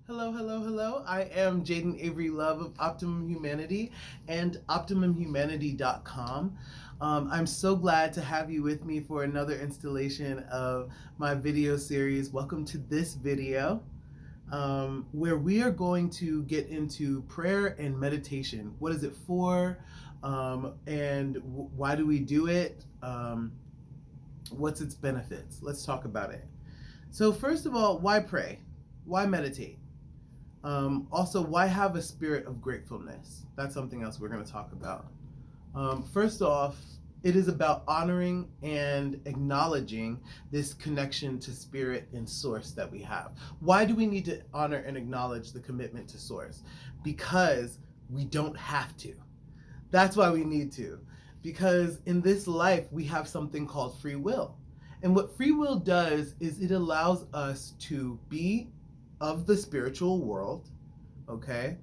Hello, hello, hello. I am Jaden Avery Love of Optimum Humanity and OptimumHumanity.com. I'm so glad to have you with me for another installation of my video series. Welcome to this video, where we are going to get into prayer and meditation. What is it for? And why do we do it? What's its benefits? Let's talk about it. So, first of all, why pray? Why meditate? Also, why have a spirit of gratefulness? That's something else we're going to talk about. First off, it is about honoring and acknowledging this connection to spirit and source that we have. Why do we need to honor and acknowledge the commitment to source? Because we don't have to. That's why we need to. Because in this life, we have something called free will. And what free will does is it allows us to be of the spiritual world, okay,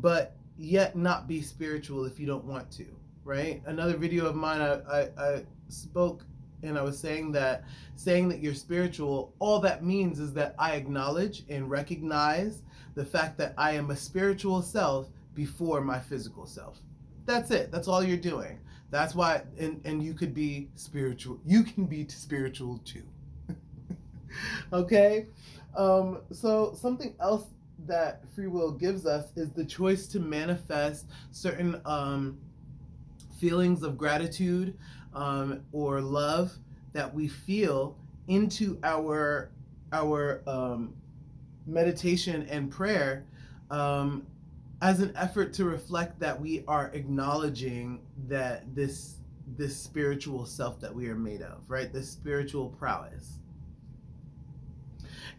but yet not be spiritual if you don't want to, right? Another video of mine, I spoke and I was saying that you're spiritual, all that means is that I acknowledge and recognize the fact that I am a spiritual self before my physical self. That's it. That's all you're doing. That's why, and you could be spiritual. You can be spiritual too. Okay? So something else that free will gives us is the choice to manifest certain feelings of gratitude or love that we feel into our meditation and prayer as an effort to reflect that we are acknowledging that this spiritual self that we are made of, right? This spiritual prowess.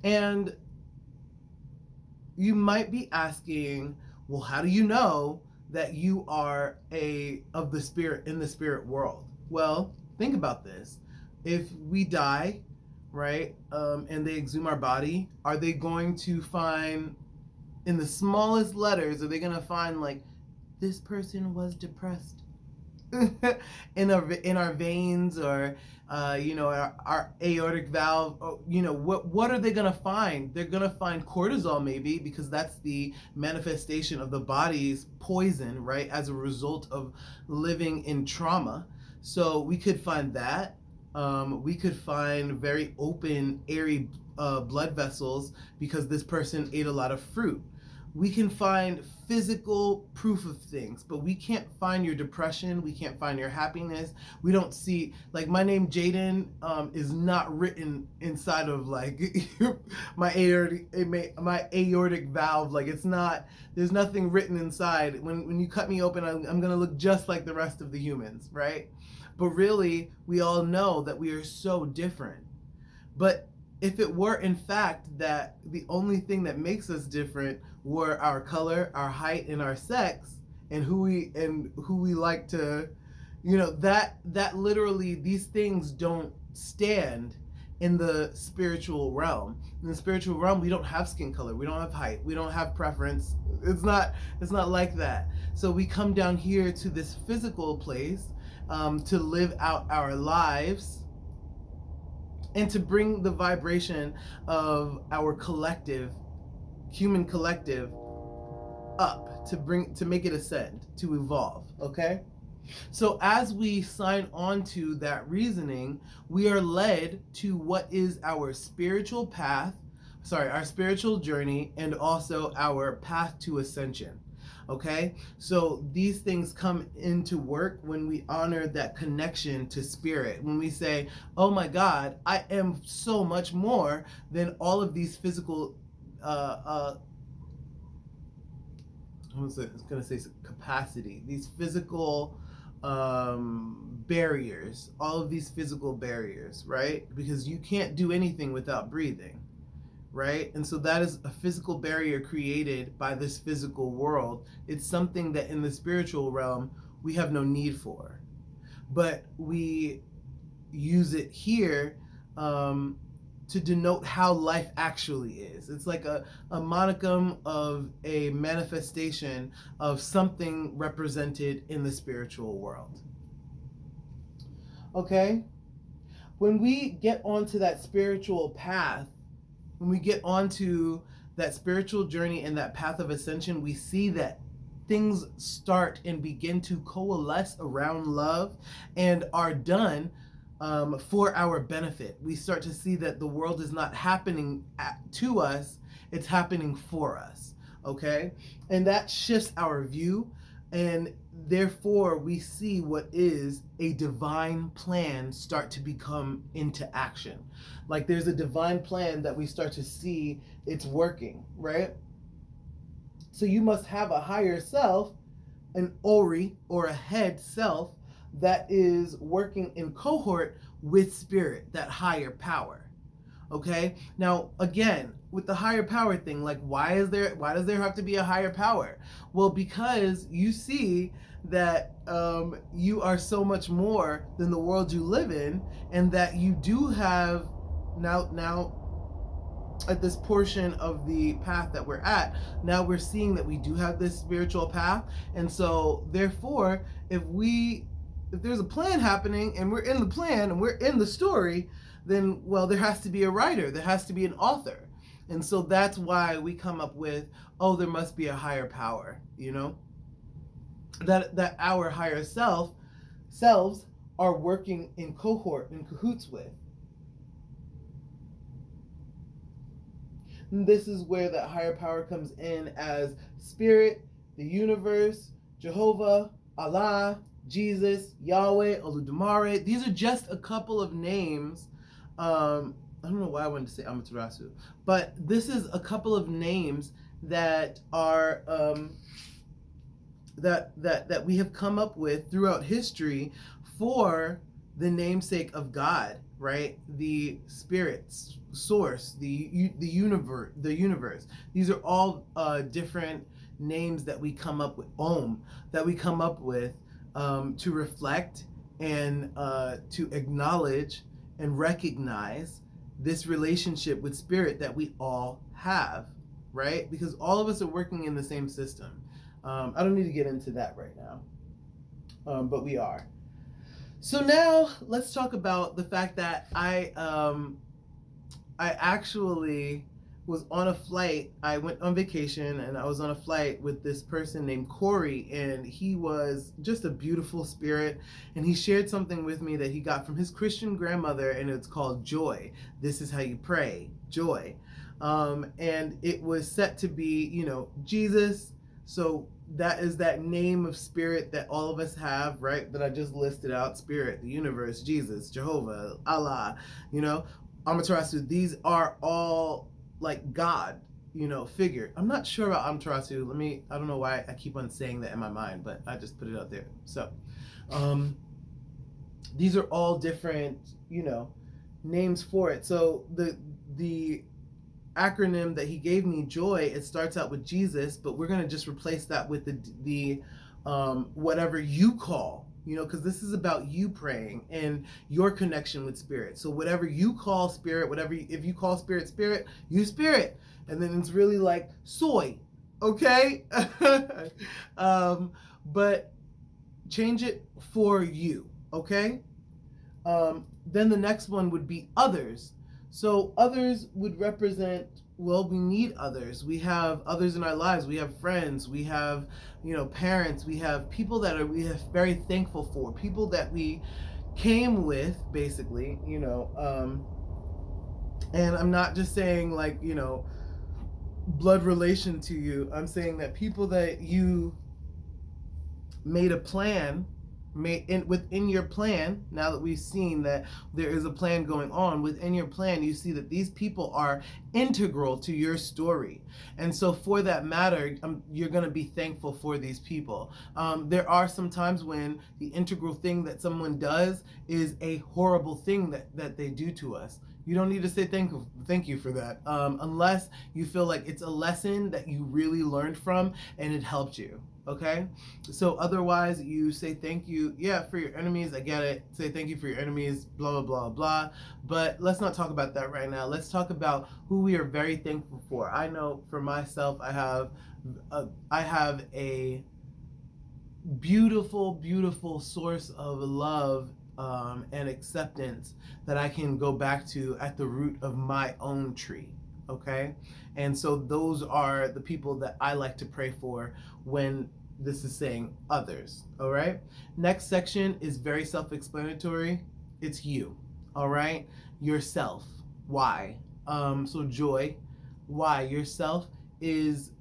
And you might be asking, well, how do you know that you are of the spirit in the spirit world? Well, think about this. If we die, right, and they exhume our body, are they going to find in the smallest letters, are they going to find like, this person was depressed in our veins, or our aortic valve, or, what are they going to find? They're going to find cortisol, maybe, because that's the manifestation of the body's poison, right, as a result of living in trauma. So we could find that. We could find very open, airy blood vessels because this person ate a lot of fruit. We can find physical proof of things, but we can't find your depression. We can't find your happiness. We don't see, like, my name Jaden is not written inside of like my aortic valve. Like, it's not. There's nothing written inside. When you cut me open, I'm gonna look just like the rest of the humans, right? But really, we all know that we are so different. But if it were in fact that the only thing that makes us different were our color, our height, and our sex, and who we like to, that literally, these things don't stand in the spiritual realm. In the spiritual realm, we don't have skin color, we don't have height, we don't have preference. It's not like that. So we come down here to this physical place to live out our lives and to bring the vibration of our human collective up, to make it ascend, to evolve, okay? So as we sign on to that reasoning, we are led to what is our spiritual our spiritual journey, and also our path to ascension. Okay, so these things come into work when we honor that connection to spirit. When we say, oh my God, I am so much more than all of these physical, I was going to say capacity, these physical barriers, all of these physical barriers, right? Because you can't do anything without breathing. Right? And so that is a physical barrier created by this physical world. It's something that in the spiritual realm we have no need for, but we use it here to denote how life actually is. It's like a monicum of a manifestation of something represented in the spiritual world. Okay? When we get onto that spiritual path, when we get onto that spiritual journey and that path of ascension, we see that things start and begin to coalesce around love and are done for our benefit. We start to see that the world is not happening to us, it's happening for us. Okay? And that shifts our view, and therefore we see what is a divine plan start to become into action. Like there's a divine plan that we start to see it's working, right? So you must have a higher self, an Ori or a head self that is working in cohort with spirit, that higher power. Okay? Now, again, with the higher power thing, like why does there have to be a higher power? Well, because you see that you are so much more than the world you live in, and that you do have now at this portion of the path that we're at, now we're seeing that we do have this spiritual path. And so therefore, if there's a plan happening and we're in the plan and we're in the story, then well, there has to be a writer, there has to be an author. And so that's why we come up with, oh, there must be a higher power, you know, that our higher selves are working in cohort, in cahoots with. And this is where that higher power comes in as spirit, the universe, Jehovah, Allah, Jesus, Yahweh, Oludumare. These are just a couple of names. I don't know why I wanted to say Amaterasu, but this is a couple of names that are that we have come up with throughout history for the namesake of God, right? The spirit, source, the universe. These are all different names that we come up with. Om, that we come up with to reflect and to acknowledge and recognize this relationship with spirit that we all have, right? Because all of us are working in the same system. I don't need to get into that right now, but we are. So now let's talk about the fact that I actually was on a flight. I went on vacation and I was on a flight with this person named Corey, and he was just a beautiful spirit. And he shared something with me that he got from his Christian grandmother, and it's called Joy. This is how you pray, Joy. And it was set to be, you know, Jesus. So that is that name of spirit that all of us have, right? That I just listed out: spirit, the universe, Jesus, Jehovah, Allah, you know, Amaterasu. These are all like God, you know, figure. I'm not sure about Amaterasu. I don't know why I keep on saying that in my mind, but I just put it out there. So these are all different, you know, names for it. So the acronym that he gave me, Joy, it starts out with Jesus, but we're going to just replace that with the whatever you call, you know, because this is about you praying and your connection with spirit. So whatever you call spirit, if you call spirit, you spirit. And then it's really like soy, okay? But change it for you, okay? Then the next one would be others. So others would represent, well, we need others. We have others in our lives. We have friends. We have, you know, parents. We have people that we are very thankful for. People that we came with, basically, you know. And I'm not just saying like, you know, blood relation to you. I'm saying that people that you made a plan within your plan. Now that we've seen that there is a plan going on within your plan, you see that these people are integral to your story. And so for that matter, you're going to be thankful for these people. There are some times when the integral thing that someone does is a horrible thing that they do to us. You don't need to say thank you for that, unless you feel like it's a lesson that you really learned from and it helped you. Okay, so otherwise you say thank you, yeah, for your enemies. I get it. Say thank you for your enemies, blah blah blah blah. But let's not talk about that right now. Let's talk about who we are very thankful for. I know for myself, I have a beautiful source of love and acceptance that I can go back to at the root of my own tree. okay? And so those are the people that I like to pray for when this is saying others, all right? Next section is very self-explanatory. It's you, all right? Yourself. Why? So joy. Why? Yourself is,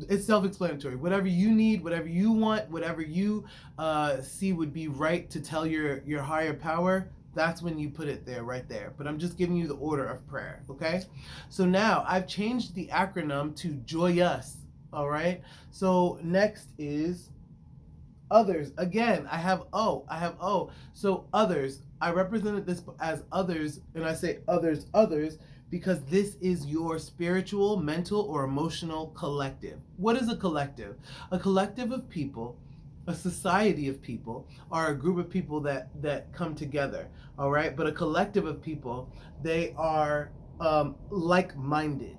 it's self-explanatory. Whatever you need, whatever you want, whatever you see would be right to tell your higher power, that's when you put it there, right there. But I'm just giving you the order of prayer, okay? So now I've changed the acronym to Joyous, all right? So next is others. Again, I have O. So others, I represented this as others, and I say others, because this is your spiritual, mental, or emotional collective. What is a collective? A collective of people, a society of people, are a group of people that come together, all right? But a collective of people, they are like-minded,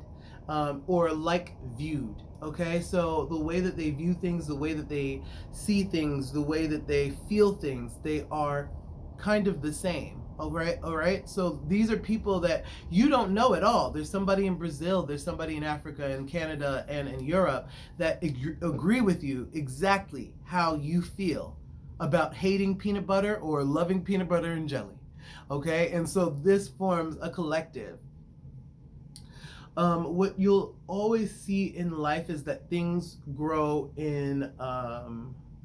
or like-viewed, okay? So the way that they view things, the way that they see things, the way that they feel things, they are kind of the same. All right. So these are people that you don't know at all. There's somebody in Brazil, there's somebody in Africa and Canada and in Europe that agree with you exactly how you feel about hating peanut butter or loving peanut butter and jelly. Okay, and so this forms a collective. What you'll always see in life is that things grow in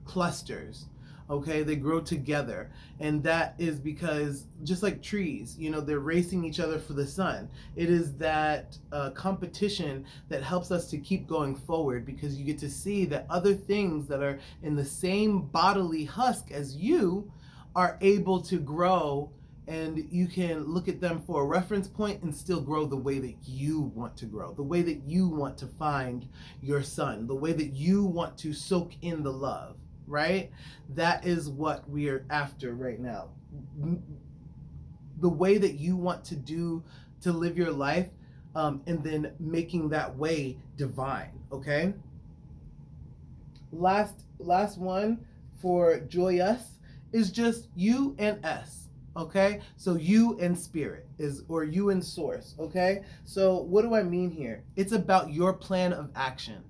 clusters. Okay, they grow together, and that is because, just like trees, they're racing each other for the sun. It is that competition that helps us to keep going forward, because you get to see that other things that are in the same bodily husk as you are able to grow, and you can look at them for a reference point and still grow the way that you want to grow, the way that you want to find your sun, the way that you want to soak in the love. Right? That is what we are after right now. The way that you want to live your life, and then making that way divine. Okay. Last one for Joyous is just you and S. Okay, so you and spirit or you and source. Okay, so what do I mean here? It's about your plan of action.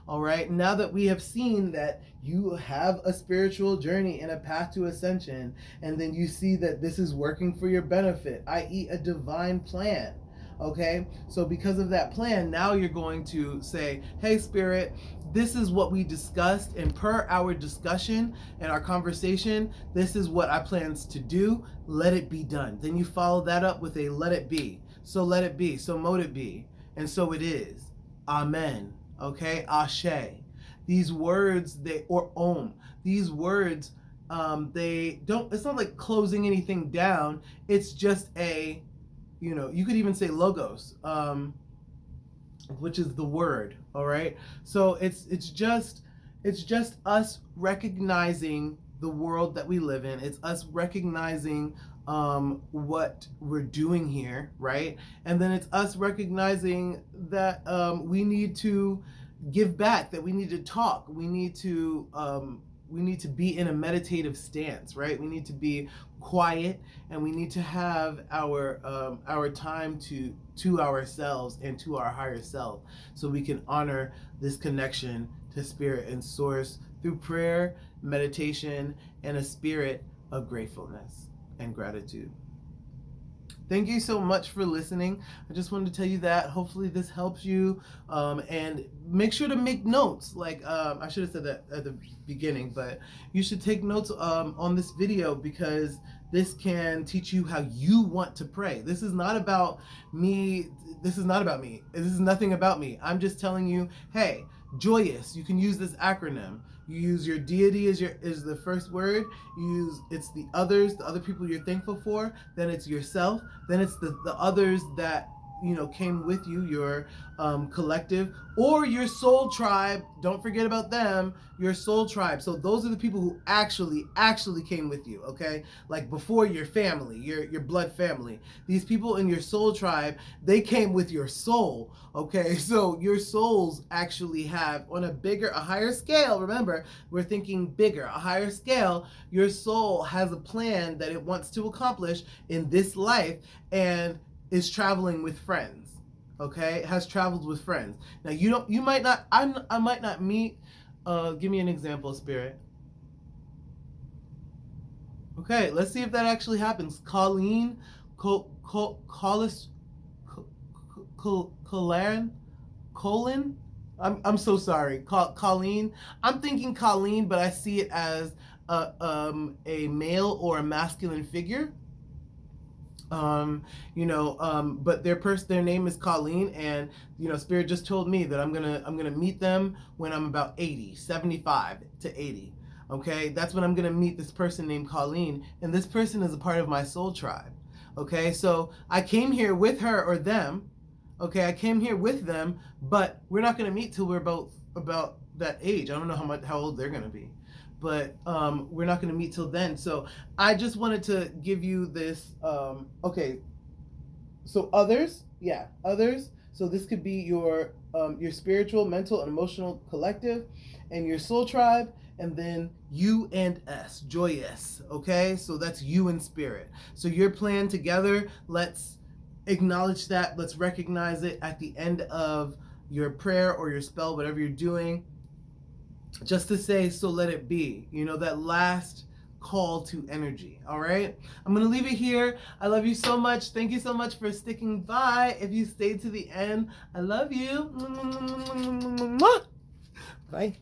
All right, now that we have seen that you have a spiritual journey and a path to ascension, and then you see that this is working for your benefit, i.e., a divine plan. Okay, so because of that plan, now you're going to say, hey, Spirit, this is what we discussed, and per our discussion and our conversation, this is what I plans to do. Let it be done. Then you follow that up with a let it be. So let it be. So mote it be. And so it is. Amen. Okay, Ashe. These words, or Om, these words, they don't, it's not like closing anything down. It's just you could even say logos, which is the word, all right? So it's just us recognizing the world that we live in. It's us recognizing what we're doing here, right? And then it's us recognizing that we need to give back, that we need to talk, we need to be in a meditative stance, right? We need to be quiet, and we need to have our time to ourselves and to our higher self, so we can honor this connection to spirit and source through prayer, meditation, and a spirit of gratefulness and gratitude. Thank you so much for listening. I just wanted to tell you that. Hopefully this helps you. And make sure to make notes. Like, I should have said that at the beginning, but you should take notes on this video, because this can teach you how you want to pray. This is not about me. This is nothing about me. I'm just telling you, hey, Joyous, you can use this acronym. You use your deity as the first word. It's the others, the other people you're thankful for. Then it's yourself. Then it's the others that came with you, your collective, or your soul tribe. Don't forget about them, your soul tribe. So those are the people who actually came with you, okay? Like before your family, your blood family. These people in your soul tribe, they came with your soul, okay? So your souls actually have, on a higher scale, remember, we're thinking bigger, a higher scale, your soul has a plan that it wants to accomplish in this life, and is traveling with friends. Okay, has traveled with friends. Now you might not, I might not meet. Give me an example, Spirit. Okay, let's see if that actually happens. Colleen, Collis, Colin, Colin. I'm so sorry, Colleen. I'm thinking Colleen, but I see it as a male or a masculine figure. But their name is Colleen, and Spirit just told me that I'm gonna meet them when I'm about 80, 75 to 80. Okay, that's when I'm gonna meet this person named Colleen, and this person is a part of my soul tribe. Okay, so I came here with her or them. Okay, I came here with them, but we're not gonna meet till we're both about that age. I don't know how old they're gonna be, but we're not going to meet till then. So I just wanted to give you this. Okay, so others, yeah, others. So this could be your spiritual, mental, and emotional collective, and your soul tribe, and then you and S, joyous. Okay, so that's you and spirit. So your plan together. Let's acknowledge that. Let's recognize it at the end of your prayer or your spell, whatever you're doing. Just to say, so let it be. That last call to energy. All right. I'm going to leave it here. I love you so much. Thank you so much for sticking by. If you stayed to the end, I love you. Bye.